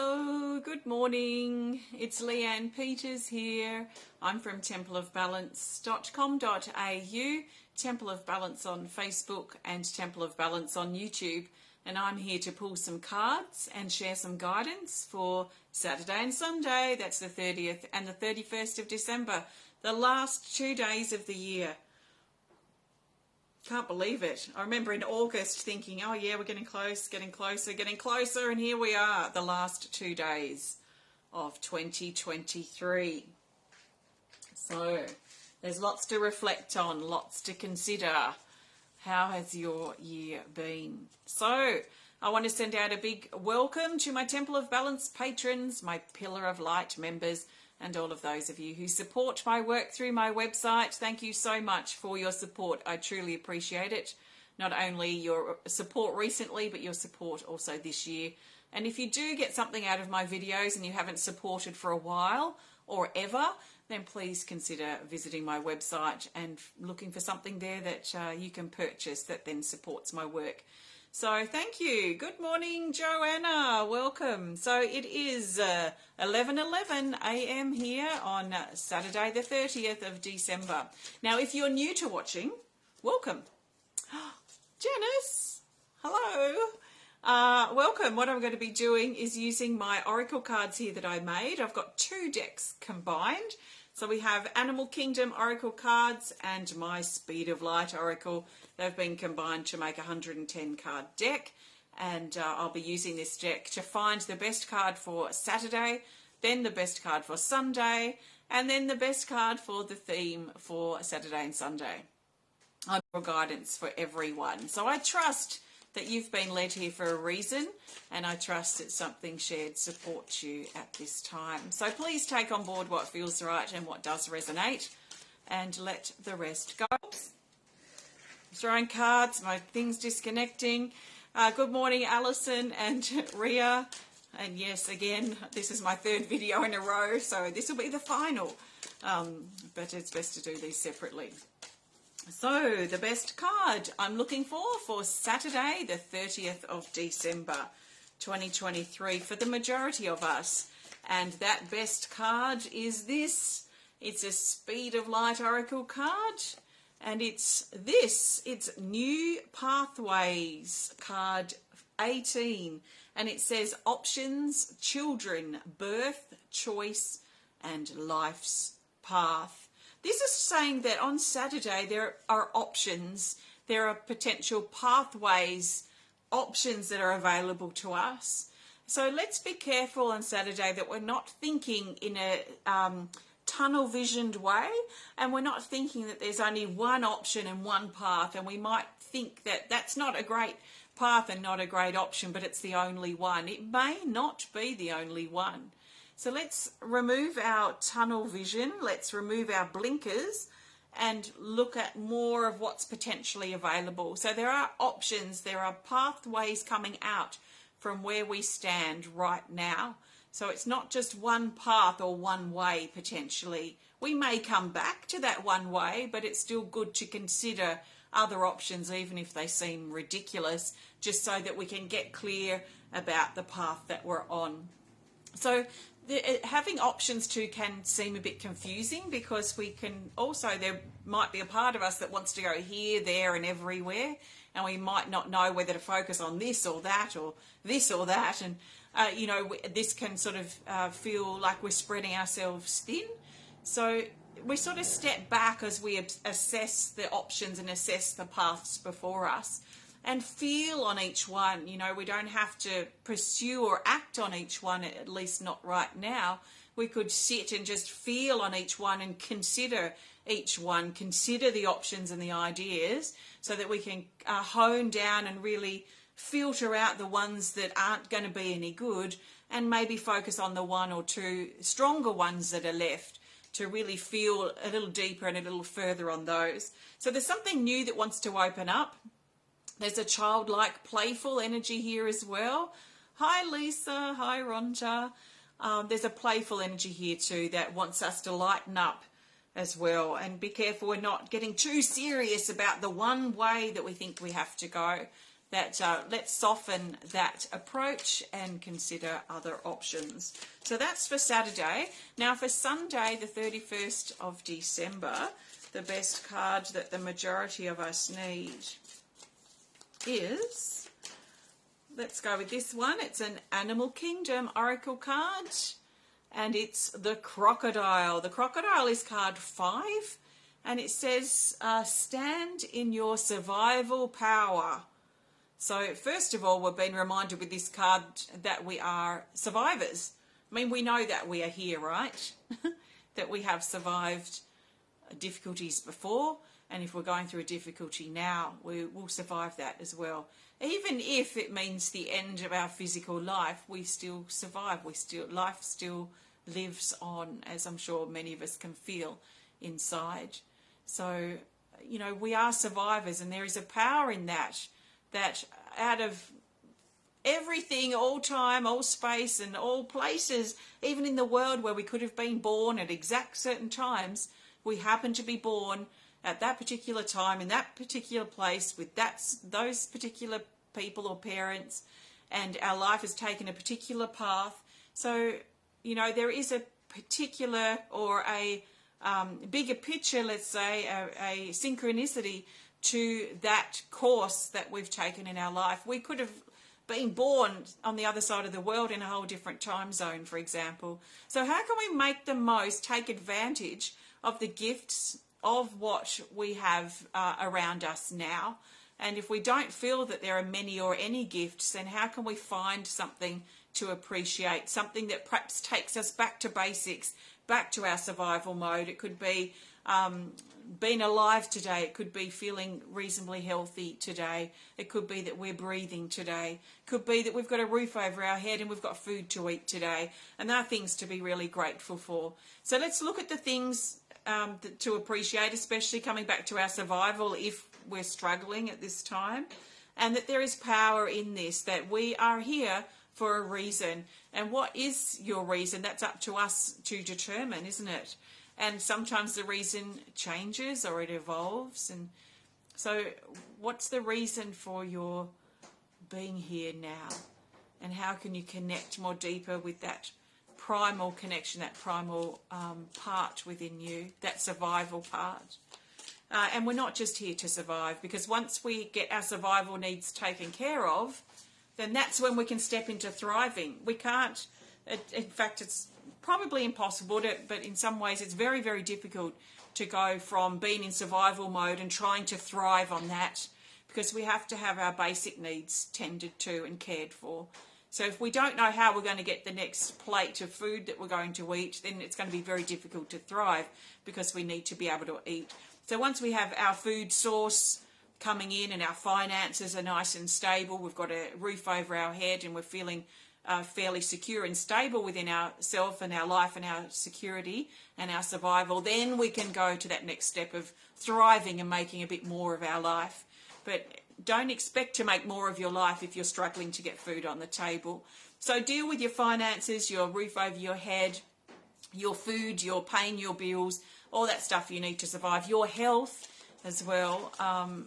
Hello, good morning. It's Leanne Peters here. I'm from templeofbalance.com.au, Temple of Balance on Facebook and Temple of Balance on YouTube. And I'm here to pull some cards and share some guidance for Saturday and Sunday. That's the 30th and the 31st of December, the last 2 days of the year. Can't believe it. I remember in August thinking, oh yeah, we're getting close, getting closer, and here we are, the last 2 days of 2023. So there's lots to reflect on, lots to consider. How has your year been? So I want to send out a big welcome to my Temple of Balance patrons, my Pillar of Light members, and all of those of you who support my work through my website. Thank you so much for your support. I truly appreciate it. Not only your support recently, but your support also this year. And if you do get something out of my videos and you haven't supported for a while or ever, then please consider visiting my website and looking for something there that you can purchase that then supports my work. So thank you. Good morning, Joanna. Welcome. So it is 11:11 a.m. here on Saturday the 30th of December. Now, if you're new to watching, welcome. Janice, hello. Welcome. What I'm going to be doing is using my oracle cards here that I made. I've got 2 decks combined. So we have Animal Kingdom oracle cards and my Speed of Light oracle. They've been combined to make a 110 card deck, and I'll be using this deck to find the best card for Saturday, then the best card for Sunday, and then the best card for the theme for Saturday and Sunday. I'm for guidance for everyone. So I trust that you've been led here for a reason, and I trust that something shared supports you at this time. So please take on board what feels right and what does resonate, and let the rest go. Throwing cards, my thing's disconnecting. Good morning, Alison and Ria. And yes, again, this is my 3rd video in a row, so this will be the final. But it's best to do these separately. So the best card I'm looking for Saturday, the 30th of December, 2023, for the majority of us. And that best card is this. It's a Speed of Light oracle card. And it's New Pathways, card 18. And it says options, children, birth, choice, and life's path. This is saying that on Saturday there are options, there are potential pathways, options that are available to us. So let's be careful on Saturday that we're not thinking in a tunnel visioned way, and we're not thinking that there's only one option and one path, and we might think that that's not a great path and not a great option, but it's the only one. It may not be the only one. So let's remove our tunnel vision, let's remove our blinkers and look at more of what's potentially available. So there are options, there are pathways coming out from where we stand right now. So it's not just one path or one way potentially. We may come back to that one way, but it's still good to consider other options, even if they seem ridiculous, just so that we can get clear about the path that we're on. So having options too can seem a bit confusing, because we can also, there might be a part of us that wants to go here, there and everywhere, and we might not know whether to focus on this or that or this or that, and this can sort of feel like we're spreading ourselves thin. So we sort of step back as we assess the options and assess the paths before us, and feel on each one. We don't have to pursue or act on each one, at least not right now. We could sit and just feel on each one and consider each one, consider the options and the ideas, so that we can hone down and really filter out the ones that aren't going to be any good, and maybe focus on the 1 or 2 stronger ones that are left, to really feel a little deeper and a little further on those. So there's something new that wants to open up. There's a childlike, playful energy here as well. Hi, Lisa. Hi, Ronja. There's a playful energy here too that wants us to lighten up as well. And be careful we're not getting too serious about the one way that we think we have to go. that let's soften that approach and consider other options. So that's for Saturday. Now for Sunday, the 31st of December, the best card that the majority of us need is, let's go with this one. It's an Animal Kingdom Oracle card, and it's the Crocodile. The Crocodile is card 5, and it says, stand in your survival power. So first of all, we've been reminded with this card that we are survivors. I mean, we know that we are here, right? That we have survived difficulties before, and if we're going through a difficulty now, we will survive that as well. Even if it means the end of our physical life, we still survive. Life still lives on, as I'm sure many of us can feel inside. So, you know, we are survivors, and there is a power in that out of everything, all time, all space, and all places, even in the world where we could have been born at exact certain times, we happen to be born at that particular time, in that particular place, with those particular people or parents, and our life has taken a particular path. So, you know, there is a particular, or a bigger picture, let's say, a synchronicity to that course that we've taken in our life. We could have been born on the other side of the world in a whole different time zone, for example. So how can we make the most, take advantage of the gifts of what we have around us now? And if we don't feel that there are many or any gifts, then how can we find something to appreciate, something that perhaps takes us back to basics, back to our survival mode? It could be being alive today. It could be feeling reasonably healthy today. It could be that we're breathing today. It could be that we've got a roof over our head and we've got food to eat today. And there are things to be really grateful for. So let's look at the things to appreciate, especially coming back to our survival if we're struggling at this time. And that there is power in this, that we are here for a reason. And what is your reason? That's up to us to determine, isn't it? And sometimes the reason changes or it evolves. And so what's the reason for your being here now? And how can you connect more deeper with that primal connection, that primal part within you, that survival part? And we're not just here to survive, because once we get our survival needs taken care of, then that's when we can step into thriving. We can't, in fact, it's probably impossible to, but in some ways it's very, very difficult to go from being in survival mode and trying to thrive on that, because we have to have our basic needs tended to and cared for. So if we don't know how we're going to get the next plate of food that we're going to eat, then it's going to be very difficult to thrive, because we need to be able to eat. So once we have our food source coming in and our finances are nice and stable, we've got a roof over our head, and we're feeling fairly secure and stable within ourselves and our life and our security and our survival, then we can go to that next step of thriving and making a bit more of our life. But don't expect to make more of your life if you're struggling to get food on the table. So deal with your finances, your roof over your head, your food, your paying your bills, all that stuff you need to survive. Your health as well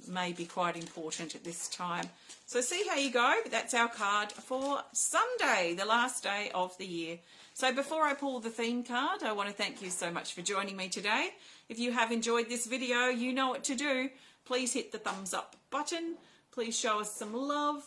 may be quite important at this time. So see how you go. That's our card for Sunday, the last day of the year. So before I pull the theme card, I want to thank you so much for joining me today. If you have enjoyed this video, you know what to do. Please hit the thumbs up button. Please show us some love.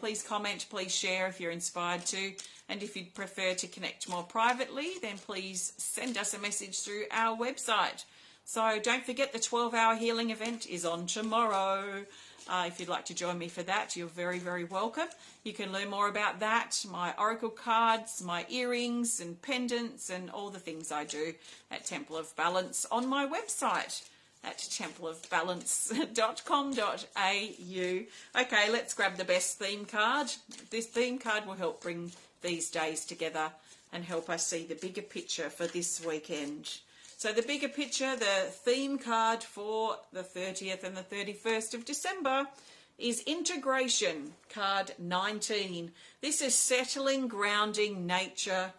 Please comment, please share if you're inspired to. And if you'd prefer to connect more privately, then please send us a message through our website. So don't forget, the 12-hour healing event is on tomorrow. If you'd like to join me for that, you're very, very welcome. You can learn more about that, my oracle cards, my earrings and pendants, and all the things I do at Temple of Balance on my website at templeofbalance.com.au. Okay, let's grab the best theme card. This theme card will help bring these days together and help us see the bigger picture for this weekend. So the bigger picture, the theme card for the 30th and the 31st of December is Integration, card 19. This is settling, grounding, nature,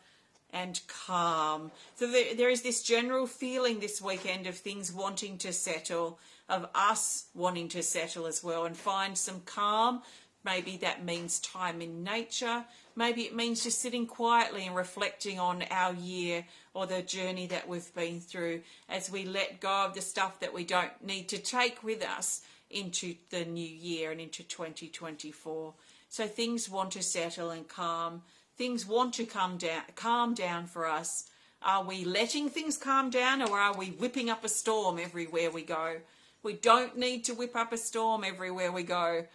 and calm. So there is this general feeling this weekend of things wanting to settle, of us wanting to settle as well and find some calm, Maybe that means time in nature. Maybe it means just sitting quietly and reflecting on our year or the journey that we've been through as we let go of the stuff that we don't need to take with us into the new year and into 2024. So things want to settle and calm. Things want to calm down for us. Are we letting things calm down, or are we whipping up a storm everywhere we go? We don't need to whip up a storm everywhere we go.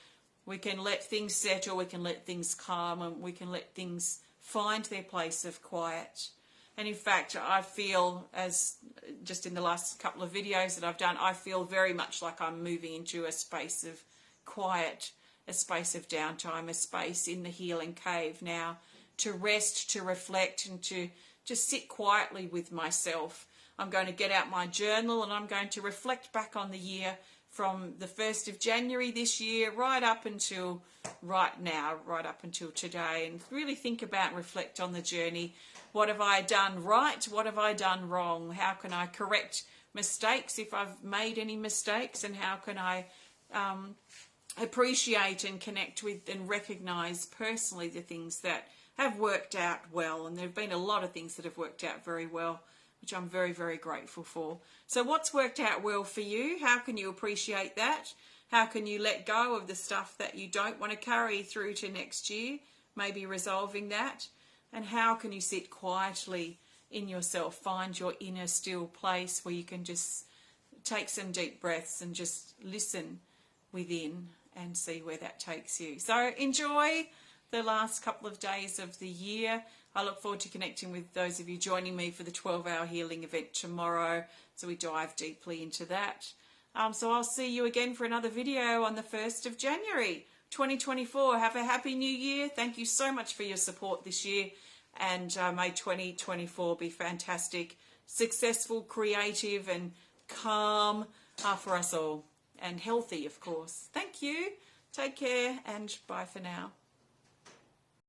We can let things settle, we can let things calm, and we can let things find their place of quiet. And in fact, I feel, as just in the last couple of videos that I've done, I feel very much like I'm moving into a space of quiet, a space of downtime, a space in the healing cave now to rest, to reflect, and to just sit quietly with myself. I'm going to get out my journal and I'm going to reflect back on the year from the 1st of January this year right up until right now, right up until today, and really think about and reflect on the journey. What have I done right? What have I done wrong? How can I correct mistakes if I've made any mistakes? And how can I appreciate and connect with and recognize personally the things that have worked out well? And there have been a lot of things that have worked out very well, which I'm very, very grateful for. So what's worked out well for you? How can you appreciate that? How can you let go of the stuff that you don't want to carry through to next year? Maybe resolving that. And how can you sit quietly in yourself, find your inner still place where you can just take some deep breaths and just listen within and see where that takes you. So enjoy the last couple of days of the year. I look forward to connecting with those of you joining me for the 12-hour healing event tomorrow, so we dive deeply into that. So I'll see you again for another video on the 1st of January 2024. Have a happy new year. Thank you so much for your support this year, and may 2024 be fantastic, successful, creative and calm for us all, and healthy, of course. Thank you. Take care and bye for now.